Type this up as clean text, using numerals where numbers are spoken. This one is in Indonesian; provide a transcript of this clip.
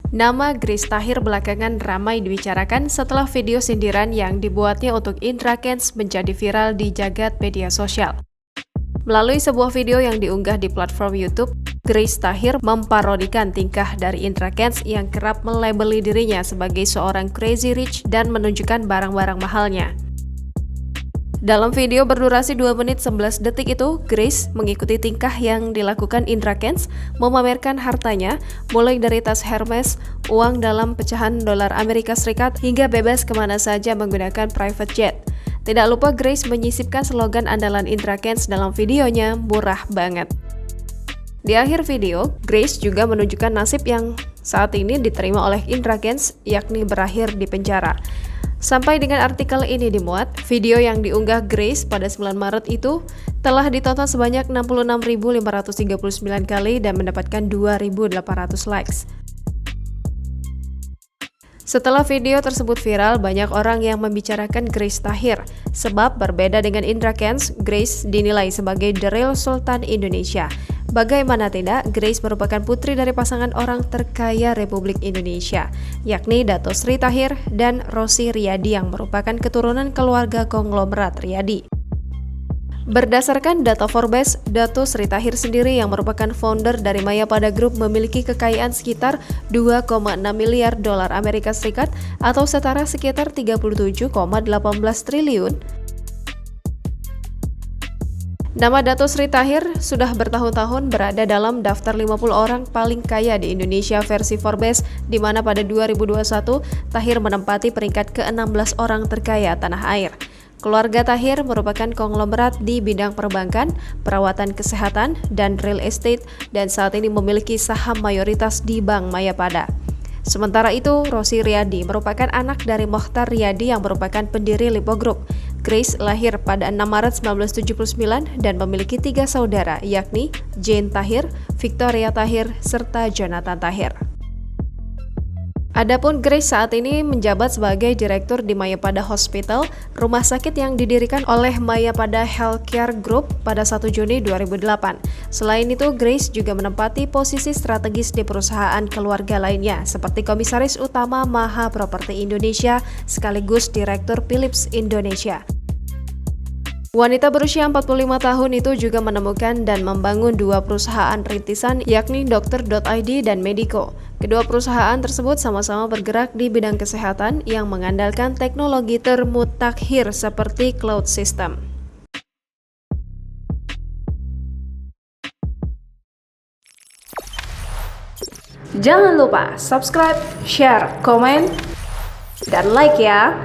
Nama Grace Tahir belakangan ramai dibicarakan setelah video sindiran yang dibuatnya untuk Indra Kents menjadi viral di jagat media sosial. Melalui sebuah video yang diunggah di platform YouTube, Grace Tahir memparodikan tingkah dari Indra Kents yang kerap melabeli dirinya sebagai seorang crazy rich dan menunjukkan barang-barang mahalnya. Dalam video berdurasi 2 menit 11 detik itu, Grace mengikuti tingkah yang dilakukan Indra Kents, memamerkan hartanya, mulai dari tas Hermes, uang dalam pecahan dolar Amerika Serikat, hingga bebas kemana saja menggunakan private jet. Tidak lupa Grace menyisipkan slogan andalan Indra Kents dalam videonya, murah banget. Di akhir video, Grace juga menunjukkan nasib yang saat ini diterima oleh Indra Kents, yakni berakhir di penjara. Sampai dengan artikel ini dimuat, video yang diunggah Grace pada 9 Maret itu telah ditonton sebanyak 66.539 kali dan mendapatkan 2.800 likes. Setelah video tersebut viral, banyak orang yang membicarakan Grace Tahir. Sebab berbeda dengan Indra Kents, Grace dinilai sebagai the real Sultan Indonesia. Bagaimana tidak, Grace merupakan putri dari pasangan orang terkaya Republik Indonesia, yakni Dato Sri Tahir dan Rosi Riyadi yang merupakan keturunan keluarga konglomerat Riyadi. Berdasarkan data Forbes, Dato Sri Tahir sendiri yang merupakan founder dari Mayapada Group memiliki kekayaan sekitar 2,6 miliar dolar Amerika Serikat atau setara sekitar 37,18 triliun. Nama Dato Sri Tahir sudah bertahun-tahun berada dalam daftar 50 orang paling kaya di Indonesia versi Forbes, di mana pada 2021 Tahir menempati peringkat ke-16 orang terkaya tanah air. Keluarga Tahir merupakan konglomerat di bidang perbankan, perawatan kesehatan, dan real estate, dan saat ini memiliki saham mayoritas di Bank Mayapada. Sementara itu, Rosi Riyadi merupakan anak dari Mokhtar Riyadi yang merupakan pendiri Lipo Group. Grace lahir pada 6 Maret 1979 dan memiliki 3 saudara, yakni Jane Tahir, Victoria Tahir, serta Jonathan Tahir. Adapun Grace saat ini menjabat sebagai direktur di Mayapada Hospital, rumah sakit yang didirikan oleh Mayapada Healthcare Group pada 1 Juni 2008. Selain itu, Grace juga menempati posisi strategis di perusahaan keluarga lainnya, seperti Komisaris Utama Maha Properti Indonesia sekaligus Direktur Philips Indonesia. Wanita berusia 45 tahun itu juga menemukan dan membangun 2 perusahaan rintisan, yakni Dokter.id dan Mediko. Kedua perusahaan tersebut sama-sama bergerak di bidang kesehatan yang mengandalkan teknologi termutakhir seperti cloud system. Jangan lupa subscribe, share, komen, dan like ya!